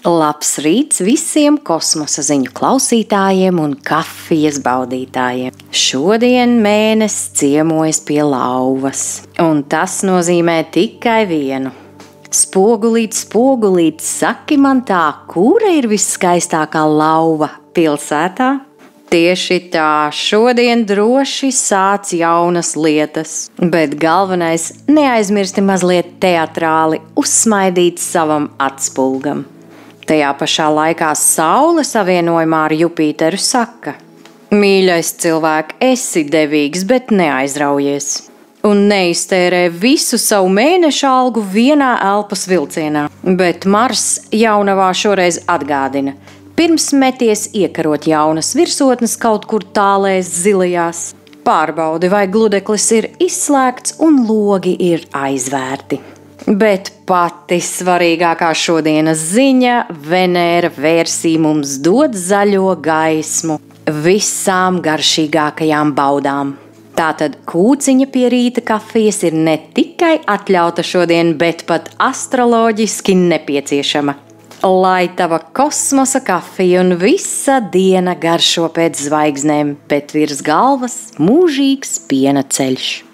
Labs rīts visiem kosmosa ziņu klausītājiem un kafijas baudītājiem. Šodien mēnesis ciemojas pie lauvas, un tas nozīmē tikai vienu. Spogulīt, spogulīt, saki man tā, kura ir visskaistākā lauva pilsētā? Tieši tā, šodien droši sāc jaunas lietas, bet galvenais neaizmirsti mazliet teatrāli uzsmaidīt savam atspulgam. Tajā pašā laikā Saule savienojumā ar Jupiteru saka: Mīļais cilvēk, esi devīgs, bet neaizraujies, un neiztērē visu savu mēneša algu vienā elpas vilcienā. Bet Mars jaunavā šoreiz atgādina: pirms meties iekarot jaunas virsotnes kaut kur tālēs zilajās, pārbaudi, vai gludeklis ir izslēgts un logi ir aizvērti. Bet pati svarīgākā šodienas ziņa – Venēra vērsī mums dod zaļo gaismu visām garšīgākajām baudām. Tātad kūciņa pie rīta kafijas ir ne tikai atļauta šodien, bet pat astroloģiski nepieciešama. Lai tava kosmosa kafija un visa diena garšo pēc zvaigznēm, bet virs galvas mūžīgs piena ceļš.